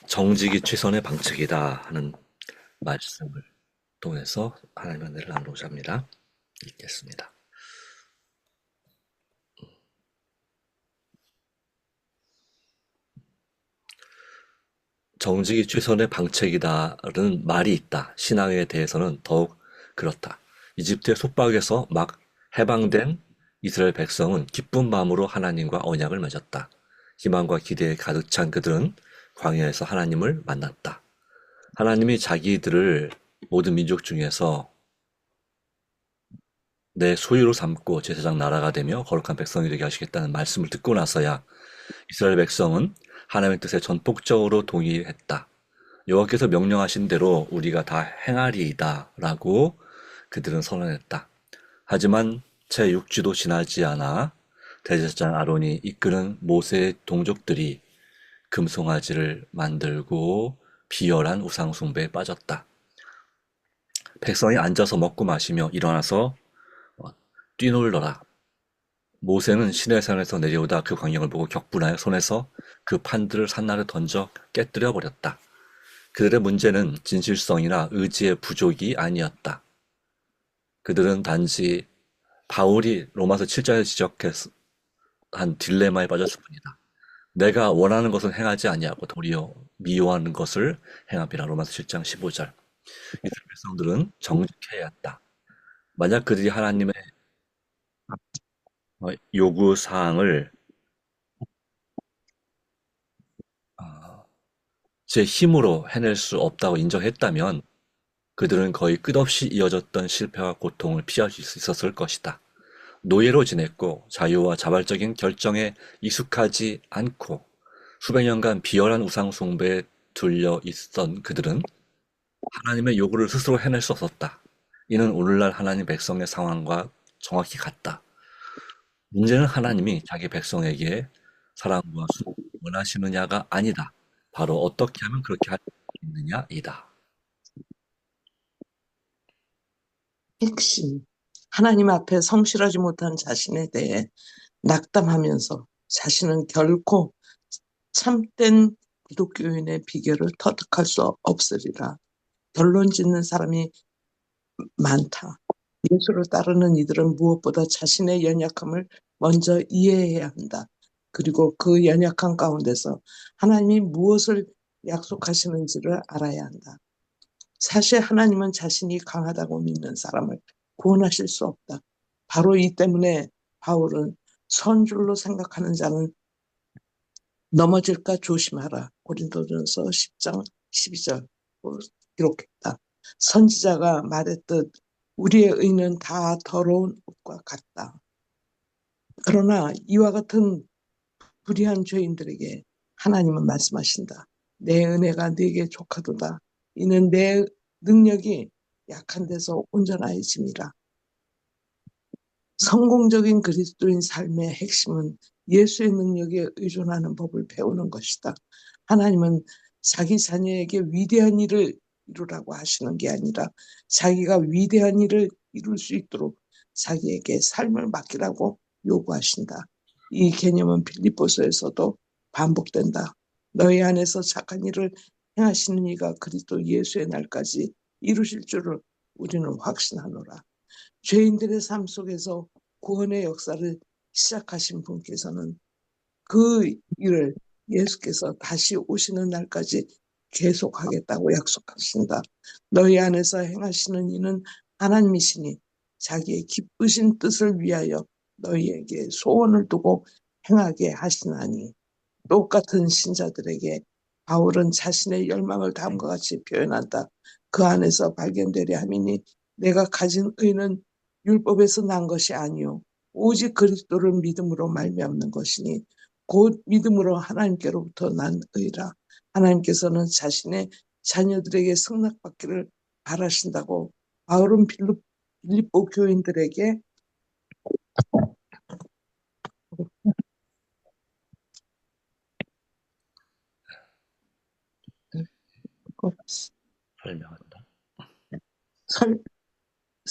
정직이 최선의 방책이다 하는 말씀을 통해서 하나님의 은혜를 나누고자 합니다. 읽겠습니다. 정직이 최선의 방책이다라는 말이 있다. 신앙에 대해서는 더욱 그렇다. 이집트의 속박에서 막 해방된 이스라엘 백성은 기쁜 마음으로 하나님과 언약을 맺었다. 희망과 기대에 가득 찬 그들은 광야에서 하나님을 만났다. 하나님이 자기들을 모든 민족 중에서 내 소유로 삼고 제사장 나라가 되며 거룩한 백성이 되게 하시겠다는 말씀을 듣고 나서야 이스라엘 백성은 하나님의 뜻에 전폭적으로 동의했다. 여호와께서 명령하신 대로 우리가 다 행하리이다라고 그들은 선언했다. 하지만 채 6주도 지나지 않아 대제사장 아론이 이끄는 모세의 동족들이 금송아지를 만들고 비열한 우상 숭배에 빠졌다. 백성이 앉아서 먹고 마시며 일어나서 뛰놀더라. 모세는 시내산에서 내려오다 그 광경을 보고 격분하여 손에서 그 판들을 산나를 던져 깨뜨려 버렸다. 그들의 문제는 진실성이나 의지의 부족이 아니었다. 그들은 단지 바울이 로마서 7장에 지적한 딜레마에 빠졌을 뿐이다. 내가 원하는 것은 행하지 아니하고 도리어 미워하는 것을 행함이라. 로마서 7장 15절. 이스라엘 백성들은 정직해야 한다. 만약 그들이 하나님의 요구 사항을 제 힘으로 해낼 수 없다고 인정했다면 그들은 거의 끝없이 이어졌던 실패와 고통을 피할 수 있었을 것이다. 노예로 지냈고 자유와 자발적인 결정에 익숙하지 않고 수백 년간 비열한 우상 숭배에 둘려 있던 그들은 하나님의 요구를 스스로 해낼 수 없었다. 이는 오늘날 하나님 백성의 상황과 정확히 같다. 문제는 하나님이 자기 백성에게 사랑과 수고를 원하시느냐가 아니다. 바로 어떻게 하면 그렇게 할 수 있느냐이다. 핵심. 하나님 앞에 성실하지 못한 자신에 대해 낙담하면서 자신은 결코 참된 기독교인의 비결을 터득할 수 없으리라. 결론 짓는 사람이 많다. 예수를 따르는 이들은 무엇보다 자신의 연약함을 먼저 이해해야 한다. 그리고 그 연약함 가운데서 하나님이 무엇을 약속하시는지를 알아야 한다. 사실 하나님은 자신이 강하다고 믿는 사람을 구원하실 수 없다. 바로 이 때문에 바울은 선줄로 생각하는 자는 넘어질까 조심하라. 고린도전서 10장 12절 기록했다. 선지자가 말했듯 우리의 의는 다 더러운 옷과 같다. 그러나 이와 같은 불의한 죄인들에게 하나님은 말씀하신다. 내 은혜가 네게 족하도다. 이는 내 능력이 약한 데서 온전하여짐이라. 성공적인 그리스도인 삶의 핵심은 예수의 능력에 의존하는 법을 배우는 것이다. 하나님은 자기 자녀에게 위대한 일을 이루라고 하시는 게 아니라 자기가 위대한 일을 이룰 수 있도록 자기에게 삶을 맡기라고 요구하신다. 이 개념은 빌립보서에서도 반복된다. 너희 안에서 착한 일을 행하시는 이가 그리스도 예수의 날까지 이루실 줄을 우리는 확신하노라. 죄인들의 삶 속에서 구원의 역사를 시작하신 분께서는 그 일을 예수께서 다시 오시는 날까지 계속하겠다고 약속하신다. 너희 안에서 행하시는 이는 하나님이시니 자기의 기쁘신 뜻을 위하여 너희에게 소원을 두고 행하게 하시나니. 똑같은 신자들에게 바울은 자신의 열망을 다음과 같이 표현한다. 그 안에서 발견되려 함이니 내가 가진 의는 율법에서 난 것이 아니요 오직 그리스도를 믿음으로 말미암는 것이니 곧 믿음으로 하나님께로부터 난 의라. 하나님께서는 자신의 자녀들에게 승낙받기를 바라신다고 바울은 빌립보 교인들에게 설명한다.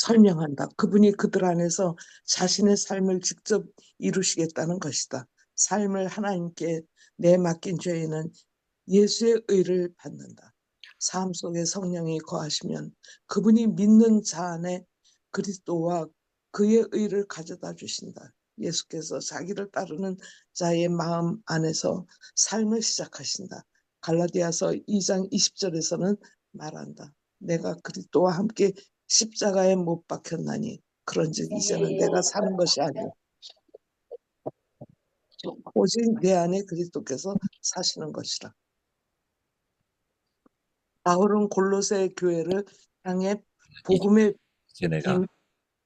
설명한다. 그분이 그들 안에서 자신의 삶을 직접 이루시겠다는 것이다. 삶을 하나님께 내맡긴 죄인은 예수의 의를 받는다. 삶 속에 성령이 거하시면 그분이 믿는 자 안에 그리스도와 그의 의를 가져다 주신다. 예수께서 자기를 따르는 자의 마음 안에서 삶을 시작하신다. 갈라디아서 2장 20절에서는 말한다. 내가 그리스도와 함께 십자가에 못 박혔나니 그런즉 이제는 내가 사는 것이 아니요 오직 내 안에 그리스도께서 사시는 것이라. 바울은 골로새 교회를 향해 복음의 이제 내가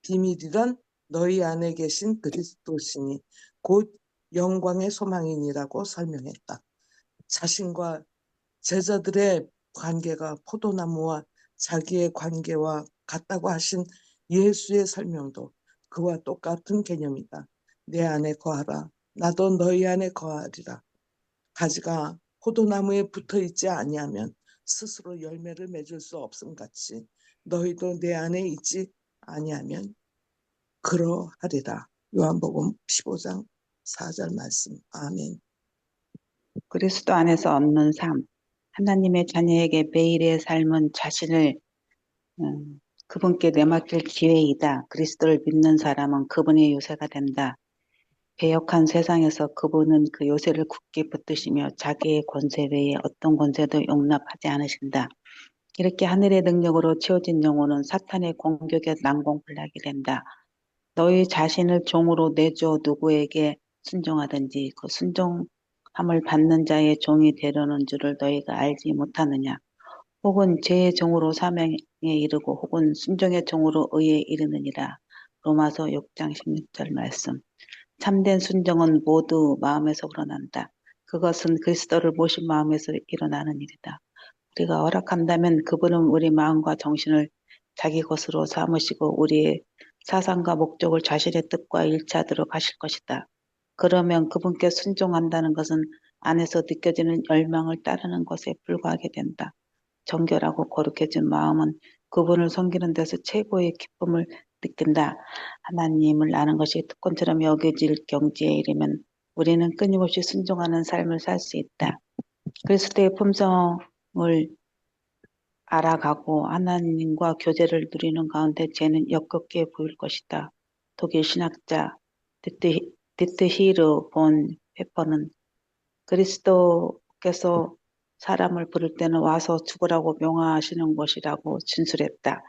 비밀이란 너희 안에 계신 그리스도시니 곧 영광의 소망이니라고 설명했다. 자신과 제자들의 관계가 포도나무와 자기의 관계와 같다고 하신 예수의 설명도 그와 똑같은 개념이다. 내 안에 거하라. 나도 너희 안에 거하리라. 가지가 포도나무에 붙어 있지 아니하면 스스로 열매를 맺을 수 없음 같이 너희도 내 안에 있지 아니하면 그러하리라. 요한복음 15장 4절 말씀. 아멘. 그리스도 안에서 얻는 삶. 하나님의 자녀에게 매일의 삶은 자신을 그분께 내맡길 기회이다. 그리스도를 믿는 사람은 그분의 요새가 된다. 배역한 세상에서 그분은 그 요새를 굳게 붙드시며 자기의 권세 외에 어떤 권세도 용납하지 않으신다. 이렇게 하늘의 능력으로 채워진 영혼은 사탄의 공격에 난공불락이 된다. 너희 자신을 종으로 내줘 누구에게 순종하든지 그 순종함을 받는 자의 종이 되려는 줄을 너희가 알지 못하느냐. 혹은 죄의 종으로 사명에 이르고 혹은 순종의 종으로 의에 이르느니라. 로마서 6장 16절 말씀. 참된 순종은 모두 마음에서 우러난다. 그것은 그리스도를 모신 마음에서 일어나는 일이다. 우리가 허락한다면 그분은 우리 마음과 정신을 자기 것으로 삼으시고 우리의 사상과 목적을 자신의 뜻과 일치하도록 하실 것이다. 그러면 그분께 순종한다는 것은 안에서 느껴지는 열망을 따르는 것에 불과하게 된다. 정결하고 거룩해진 마음은 그분을 섬기는 데서 최고의 기쁨을 느낀다. 하나님을 아는 것이 특권처럼 여겨질 경지에 이르면 우리는 끊임없이 순종하는 삶을 살 수 있다. 그리스도의 품성을 알아가고 하나님과 교제를 누리는 가운데 죄는 역겹게 보일 것이다. 독일 신학자 디트 히르 본 페퍼는 그리스도께서 사람을 부를 때는 와서 죽으라고 명하시는 것이라고 진술했다.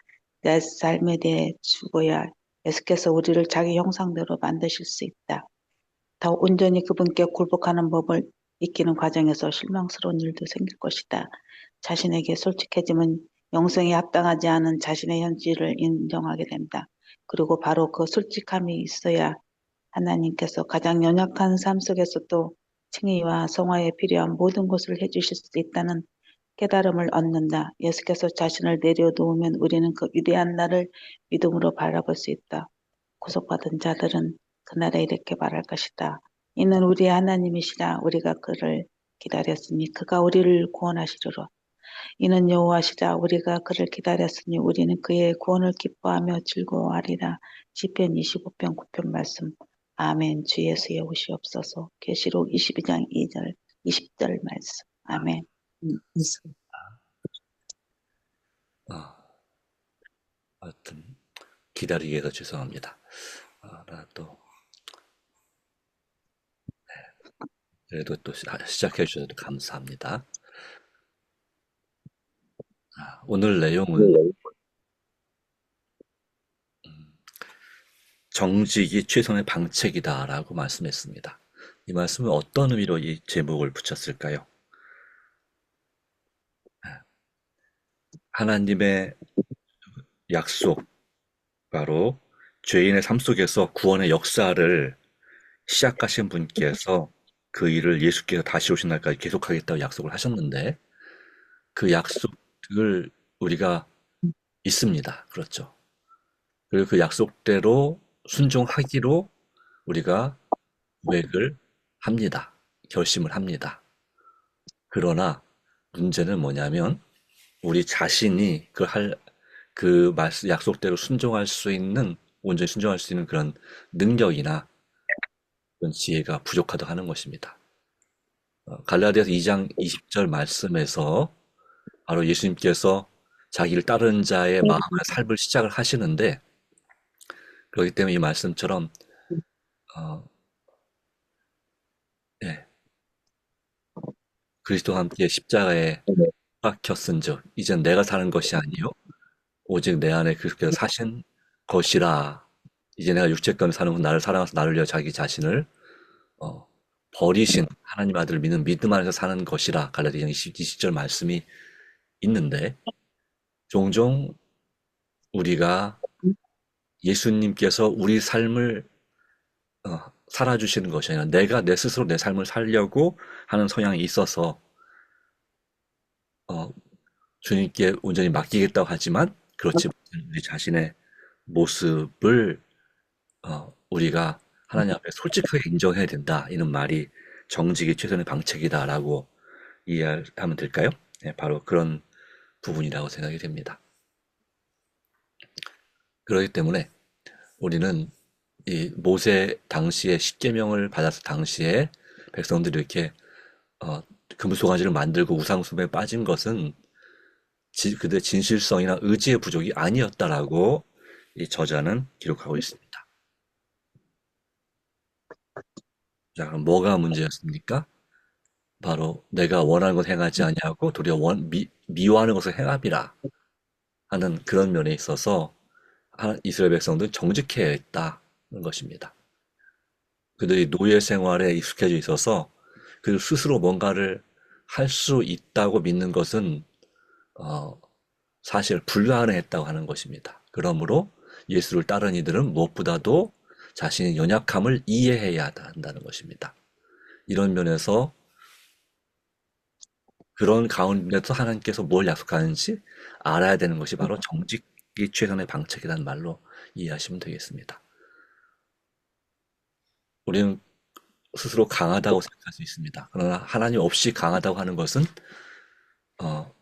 내 삶에 대해 죽어야 예수께서 우리를 자기 형상대로 만드실 수 있다. 더 온전히 그분께 굴복하는 법을 익히는 과정에서 실망스러운 일도 생길 것이다. 자신에게 솔직해지면 영성에 합당하지 않은 자신의 현실을 인정하게 된다. 그리고 바로 그 솔직함이 있어야 하나님께서 가장 연약한 삶 속에서도 칭의와 성화에 필요한 모든 것을 해주실 수 있다는 깨달음을 얻는다. 예수께서 자신을 내려놓으면 우리는 그 위대한 날을 믿음으로 바라볼 수 있다. 구속받은 자들은 그날에 이렇게 말할 것이다. 이는 우리의 하나님이시라. 우리가 그를 기다렸으니 그가 우리를 구원하시리라. 이는 여호와시라. 우리가 그를 기다렸으니 우리는 그의 구원을 기뻐하며 즐거워하리라. 시편 25편 9편 말씀. 아멘. 주 예수의 오시옵소서. 계시록 22장 2절 20절 말씀. 아멘. 하여튼 기다리게 해서 죄송합니다. 나 또 그래도 또 시작해 주셔서 감사합니다. 오늘 내용은 정직이 최선의 방책이다라고 말씀했습니다. 이 말씀은 어떤 의미로 이 제목을 붙였을까요? 하나님의 약속, 바로 죄인의 삶 속에서 구원의 역사를 시작하신 분께서 그 일을 예수께서 다시 오신 날까지 계속하겠다고 약속을 하셨는데 그 약속을 우리가 있습니다. 그렇죠. 그리고 그 약속대로 순종하기로 우리가 고백을 합니다. 결심을 합니다. 그러나 문제는 뭐냐면 우리 자신이 그걸 할 그 약속대로 순종할 수 있는, 온전히 순종할 수 있는 그런 능력이나 그런 지혜가 부족하다고 하는 것입니다. 갈라디아서 2장 20절 말씀에서 바로 예수님께서 자기를 따르는 자의 마음을 삶을 시작을 하시는데, 그렇기 때문에 이 말씀처럼 어, 예, 그리스도와 함께 십자가에 박혔은즉 이젠 내가 사는 것이 아니요 오직 내 안에 그리스도께서 사신 것이라. 이제 내가 육체가운데 사는 분, 나를 사랑하서 나를 위하여 자기 자신을 어, 버리신 하나님 아들을 믿는 믿음 안에서 사는 것이라. 갈라디아 20절 말씀이 있는데, 종종 우리가 예수님께서 우리 삶을 살아주시는 것이 아니라 내가 내 스스로 내 삶을 살려고 하는 성향이 있어서 어, 주님께 온전히 맡기겠다고 하지만 그렇지 못한 우리 자신의 모습을 우리가 하나님 앞에 솔직하게 인정해야 된다. 이런 말이 정직이 최선의 방책이다라고 이해하면 될까요? 네, 바로 그런 부분이라고 생각이 됩니다. 그렇기 때문에 우리는 이 모세 당시에 십계명을 받았을 당시에 백성들이 이렇게 금수강지를 만들고 우상숭배에 빠진 것은 그들의 진실성이나 의지의 부족이 아니었다라고 이 저자는 기록하고 있습니다. 자, 그럼 뭐가 문제였습니까? 바로 내가 원하는 것 행하지 아니하고 도리어 미워하는 것을 행함이라 하는 그런 면에 있어서 이스라엘 백성들은 정직해야 했다는 것입니다. 그들이 노예 생활에 익숙해져 있어서 그 스스로 뭔가를 할 수 있다고 믿는 것은 사실 불가능했다고 하는 것입니다. 그러므로 예수를 따르는 이들은 무엇보다도 자신의 연약함을 이해해야 한다는 것입니다. 이런 면에서 그런 가운데서 하나님께서 뭘 약속하는지 알아야 되는 것이 바로 정직이 최선의 방책이라는 말로 이해하시면 되겠습니다. 우리는 스스로 강하다고 생각할 수 있습니다. 그러나 하나님 없이 강하다고 하는 것은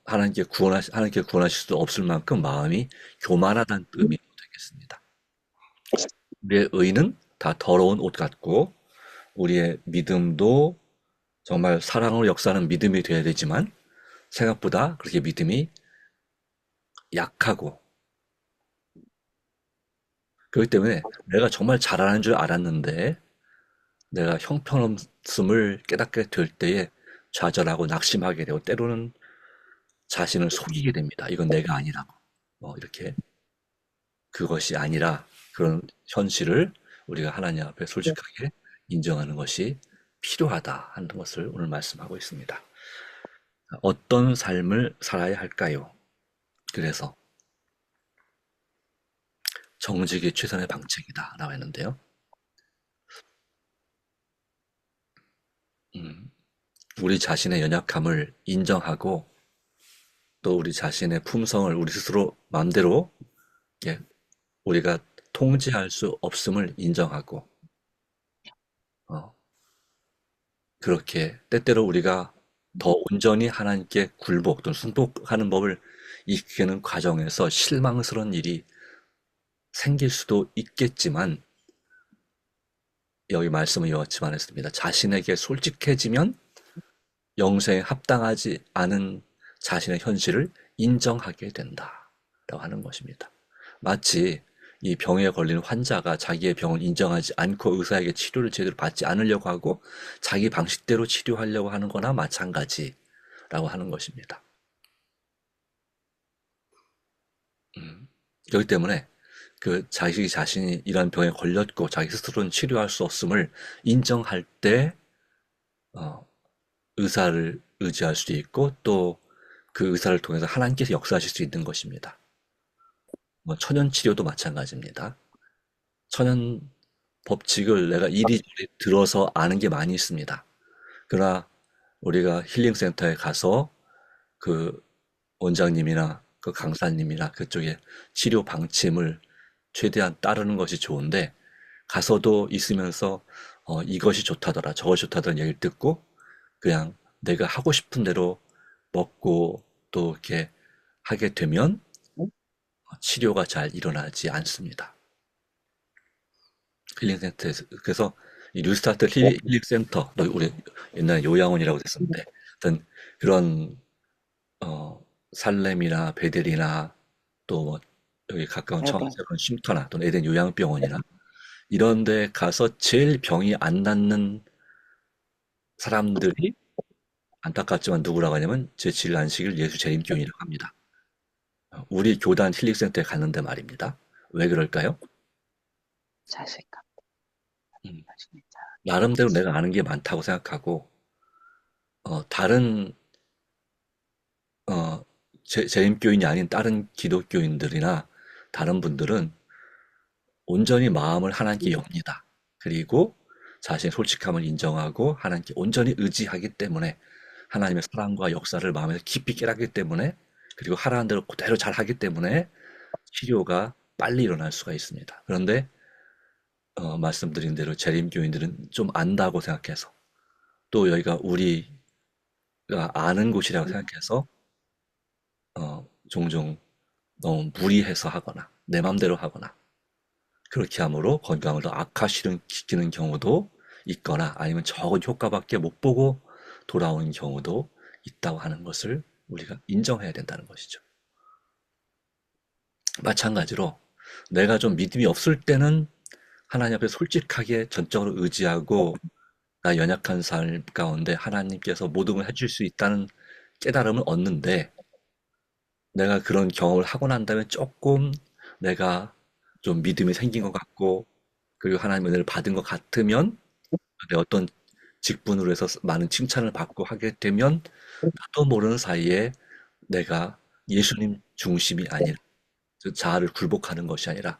하나님께 구원하실 수 없을 만큼 마음이 교만하다는 의미로 되겠습니다. 우리의 의는 다 더러운 옷 같고 우리의 믿음도 정말 사랑으로 역사하는 믿음이 되어야 되지만 생각보다 그렇게 믿음이 약하고, 그렇기 때문에 내가 정말 잘하는 줄 알았는데 내가 형편없음을 깨닫게 될 때에 좌절하고 낙심하게 되고 때로는 자신을 속이게 됩니다. 이건 내가 아니라고. 이렇게 그것이 아니라 그런 현실을 우리가 하나님 앞에 솔직하게 인정하는 것이 필요하다 하는 것을 오늘 말씀하고 있습니다. 어떤 삶을 살아야 할까요? 그래서 정직이 최선의 방책이다 라고 했는데요. 우리 자신의 연약함을 인정하고 또 우리 자신의 품성을 우리 스스로 마음대로 우리가 통제할 수 없음을 인정하고 그렇게 때때로 우리가 더 온전히 하나님께 굴복 또는 순복하는 법을 익히는 과정에서 실망스러운 일이 생길 수도 있겠지만 여기 말씀은 이와 같이 말했습니다. 자신에게 솔직해지면 영생에 합당하지 않은 자신의 현실을 인정하게 된다라고 하는 것입니다. 마치 이 병에 걸린 환자가 자기의 병을 인정하지 않고 의사에게 치료를 제대로 받지 않으려고 하고 자기 방식대로 치료하려고 하는 거나 마찬가지라고 하는 것입니다. 그렇기 때문에 그 자기 자신이 이런 병에 걸렸고 자기 스스로는 치료할 수 없음을 인정할 때 의사를 의지할 수도 있고 또 그 의사를 통해서 하나님께서 역사하실 수 있는 것입니다. 천연 치료도 마찬가지입니다. 천연 법칙을 내가 이리저리 들어서 아는 게 많이 있습니다. 그러나 우리가 힐링센터에 가서 그 원장님이나 그 강사님이나 그쪽에 치료 방침을 최대한 따르는 것이 좋은데 가서도 있으면서 이것이 좋다더라 저것이 좋다더라 얘기를 듣고 그냥 내가 하고 싶은 대로 먹고 또 이렇게 하게 되면 치료가 잘 일어나지 않습니다. 힐링센터에서. 그래서 이 뉴스타트 힐링센터, 우리 옛날에 요양원이라고 했었는데, 어떤 그런 살렘이나 베델이나 또 뭐 여기 가까운 네네. 청와대 그런 쉼터나 또는 에덴 요양병원이나 이런 데 가서 제일 병이 안 낫는 사람들이 안타깝지만 누구라고 하냐면 제7일 안식일 예수 재림교인이라고 합니다. 우리 교단 힐링센터에 갔는데 말입니다. 왜 그럴까요? 자식감. 음, 진짜. 나름대로 내가 아는 게 많다고 생각하고 다른 재림교인이 아닌 다른 기독교인들이나 다른 분들은 온전히 마음을 하나님께 엽니다. 그리고 자신의 솔직함을 인정하고 하나님께 온전히 의지하기 때문에 하나님의 사랑과 역사를 마음에서 깊이 깨닫기 때문에 그리고 하라는 대로 그대로 잘 하기 때문에 치료가 빨리 일어날 수가 있습니다. 그런데 말씀드린 대로 재림교인들은 좀 안다고 생각해서 또 여기가 우리가 아는 곳이라고 생각해서 종종 너무 무리해서 하거나 내 맘대로 하거나 그렇게 함으로 건강을 더 악화시키는 경우도 있거나 아니면 적은 효과밖에 못 보고 돌아오는 경우도 있다고 하는 것을 우리가 인정해야 된다는 것이죠. 마찬가지로 내가 좀 믿음이 없을 때는 하나님 앞에 솔직하게 전적으로 의지하고 나 연약한 삶 가운데 하나님께서 모든 걸 해줄 수 있다는 깨달음을 얻는데 내가 그런 경험을 하고 난 다음에 조금 내가 좀 믿음이 생긴 것 같고 그리고 하나님의 은혜를 받은 것 같으면 내 어떤 직분으로 해서 많은 칭찬을 받고 하게 되면 나도 모르는 사이에 내가 예수님 중심이 아니라 즉 자아를 굴복하는 것이 아니라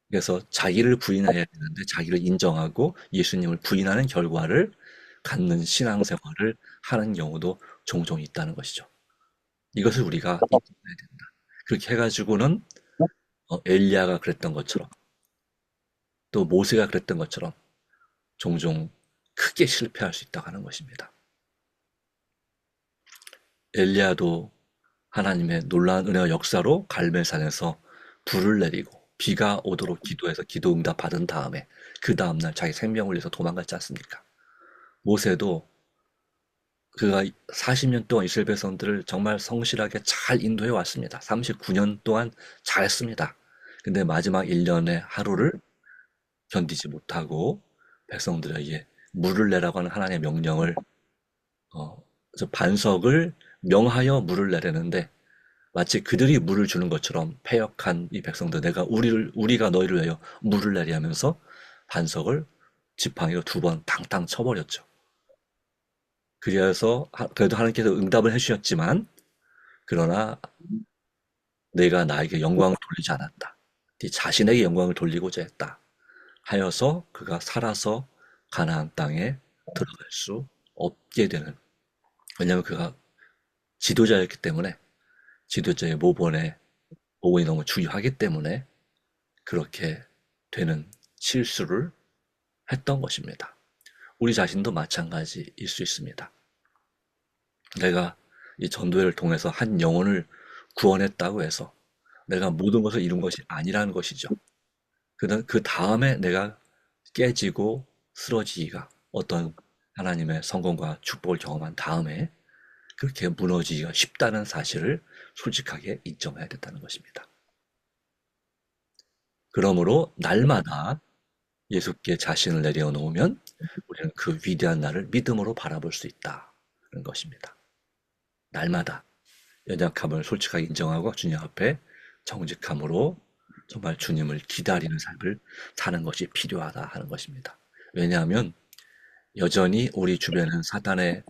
그래서 자기를 부인해야 되는데 자기를 인정하고 예수님을 부인하는 결과를 갖는 신앙생활을 하는 경우도 종종 있다는 것이죠. 이것을 우리가 인정해야 된다. 그렇게 해가지고는 엘리야가 그랬던 것처럼 또 모세가 그랬던 것처럼 종종 크게 실패할 수 있다고 하는 것입니다. 엘리야도 하나님의 놀라운 은혜와 역사로 갈멜산에서 불을 내리고 비가 오도록 기도해서 기도 응답 받은 다음에 그 다음날 자기 생명을 위해서 도망갔지 않습니까? 모세도 그가 40년 동안 이스라엘 백성들을 정말 성실하게 잘 인도해 왔습니다. 39년 동안 잘했습니다. 근데 마지막 1년의 하루를 견디지 못하고 백성들에게 물을 내라고 하는 하나님의 명령을 저 반석을 명하여 물을 내려는데 마치 그들이 물을 주는 것처럼 패역한 이 백성들 내가 우리가 너희를 위하여 물을 내리 하면서 반석을 지팡이로 2번 탕탕 쳐버렸죠. 그래서 그래도 하나님께서 응답을 해주셨지만 그러나 내가 나에게 영광을 돌리지 않았다. 네 자신에게 영광을 돌리고자 했다. 하여서 그가 살아서 가나안 땅에 들어갈 수 없게 되는 왜냐하면 그가 지도자였기 때문에 지도자의 모본이 너무 중요하기 때문에 그렇게 되는 실수를 했던 것입니다. 우리 자신도 마찬가지일 수 있습니다. 내가 이 전도회를 통해서 한 영혼을 구원했다고 해서 내가 모든 것을 이룬 것이 아니라는 것이죠. 그 다음에 내가 깨지고 쓰러지기가 어떤 하나님의 성공과 축복을 경험한 다음에 그렇게 무너지기가 쉽다는 사실을 솔직하게 인정해야 된다는 것입니다. 그러므로 날마다 예수께 자신을 내려놓으면 우리는 그 위대한 날을 믿음으로 바라볼 수 있다는 것입니다. 날마다 연약함을 솔직하게 인정하고 주님 앞에 정직함으로 정말 주님을 기다리는 삶을 사는 것이 필요하다 하는 것입니다. 왜냐하면 여전히 우리 주변은 사단의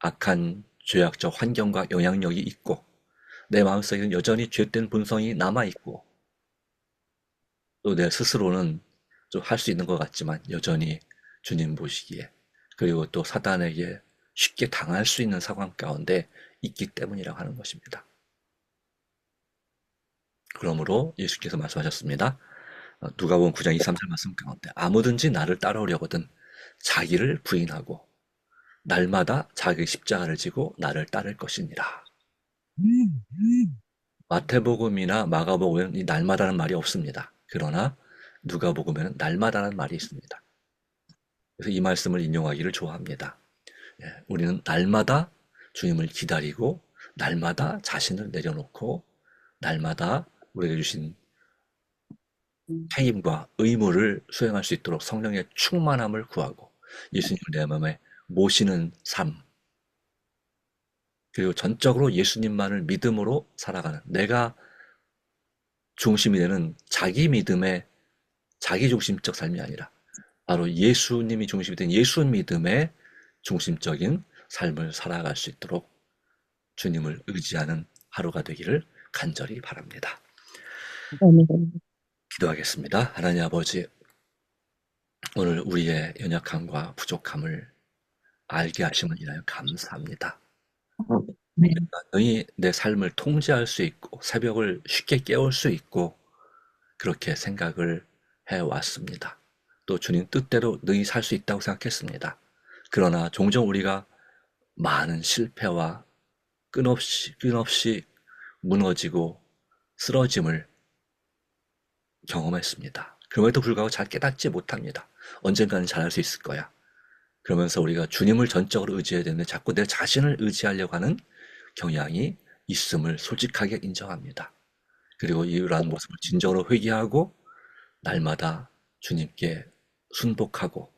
악한 죄악적 환경과 영향력이 있고 내 마음속에는 여전히 죄된 본성이 남아있고 또 내 스스로는 좀 할 수 있는 것 같지만 여전히 주님 보시기에 그리고 또 사단에게 쉽게 당할 수 있는 상황 가운데 있기 때문이라고 하는 것입니다. 그러므로 예수께서 말씀하셨습니다. 누가복음 9장 2, 3, 4 말씀 가운데 아무든지 나를 따라오려거든 자기를 부인하고 날마다 자기 십자가를 지고 나를 따를 것이니라. 마태복음이나 마가복음에는 이 날마다는 말이 없습니다. 그러나 누가복음에는 날마다는 말이 있습니다. 그래서 이 말씀을 인용하기를 좋아합니다. 우리는 날마다 주님을 기다리고 날마다 자신을 내려놓고 날마다 우리에게 주신 책임과 의무를 수행할 수 있도록 성령의 충만함을 구하고 예수님을 내 마음에 모시는 삶, 그리고 전적으로 예수님만을 믿음으로 살아가는, 내가 중심이 되는 자기 믿음의 자기 중심적 삶이 아니라 바로 예수님이 중심이 된 예수 믿음의 중심적인 삶을 살아갈 수 있도록 주님을 의지하는 하루가 되기를 간절히 바랍니다. 아멘. 기도하겠습니다. 하나님 아버지, 오늘 우리의 연약함과 부족함을 알게 하심을 인하여 감사합니다. 네. 능히 내 삶을 통제할 수 있고 새벽을 쉽게 깨울 수 있고 그렇게 생각을 해왔습니다. 또 주님 뜻대로 능히 살 수 있다고 생각했습니다. 그러나 종종 우리가 많은 실패와 끊없이 무너지고 쓰러짐을 경험했습니다. 그럼에도 불구하고 잘 깨닫지 못합니다. 언젠가는 잘할 수 있을 거야. 그러면서 우리가 주님을 전적으로 의지해야 되는데 자꾸 내 자신을 의지하려고 하는 경향이 있음을 솔직하게 인정합니다. 그리고 이러한 모습을 진정으로 회개하고 날마다 주님께 순복하고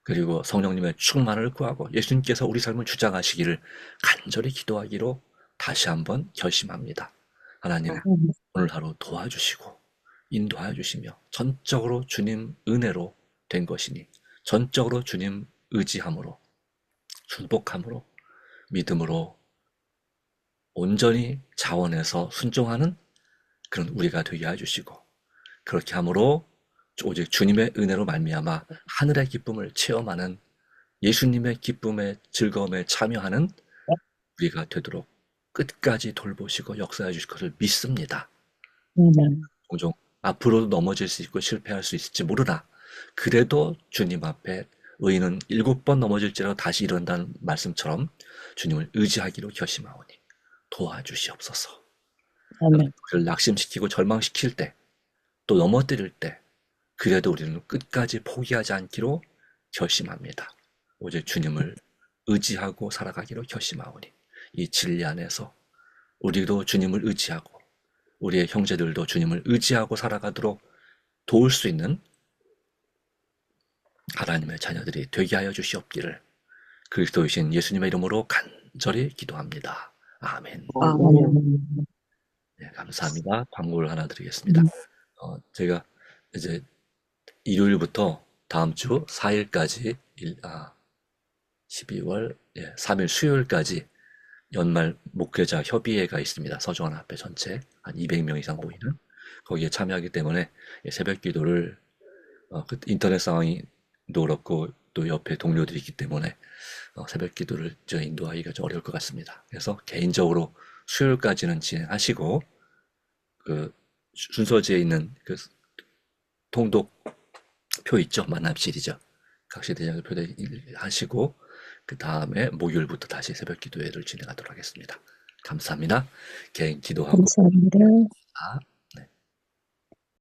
그리고 성령님의 충만을 구하고 예수님께서 우리 삶을 주장하시기를 간절히 기도하기로 다시 한번 결심합니다. 하나님, 오늘 하루 도와주시고 인도하여 주시며 전적으로 주님 은혜로 된 것이니 전적으로 주님 의지함으로 순복함으로 믿음으로 온전히 자원해서 순종하는 그런 우리가 되게 해주시고 그렇게 함으로 오직 주님의 은혜로 말미암아 하늘의 기쁨을 체험하는 예수님의 기쁨의 즐거움에 참여하는 우리가 되도록 끝까지 돌보시고 역사해 주실 것을 믿습니다. 종종 앞으로도 넘어질 수 있고 실패할 수 있을지 모르나 그래도 주님 앞에 의인은 7번 넘어질지라도 다시 일어난다는 말씀처럼 주님을 의지하기로 결심하오니 도와주시옵소서. 그를 낙심시키고 절망시킬 때 또 넘어뜨릴 때 그래도 우리는 끝까지 포기하지 않기로 결심합니다. 오직 주님을 의지하고 살아가기로 결심하오니 이 진리 안에서 우리도 주님을 의지하고 우리의 형제들도 주님을 의지하고 살아가도록 도울 수 있는 하나님의 자녀들이 되게 하여 주시옵기를 그리스도이신 예수님의 이름으로 간절히 기도합니다. 아멘. 네, 감사합니다. 광고를 하나 드리겠습니다. 제가 이제 일요일부터 다음 주 4일까지 12월 3일 수요일까지 연말 목회자 협의회가 있습니다. 서주하나협회 전체 한 200명 이상 모이는 거기에 참여하기 때문에 새벽 기도를 인터넷 상황도 그렇고 또 옆에 동료들이 있기 때문에 새벽 기도를 인도하기가 좀 어려울 것 같습니다. 그래서 개인적으로 수요일까지는 진행하시고 그 순서지에 있는 그 통독표 있죠? 만남실이죠. 각 시대장을 표대하시고 그 다음에 목요일부터 다시 새벽 기도회를 진행하도록 하겠습니다. 감사합니다. 개인 기도하고 감사합니다.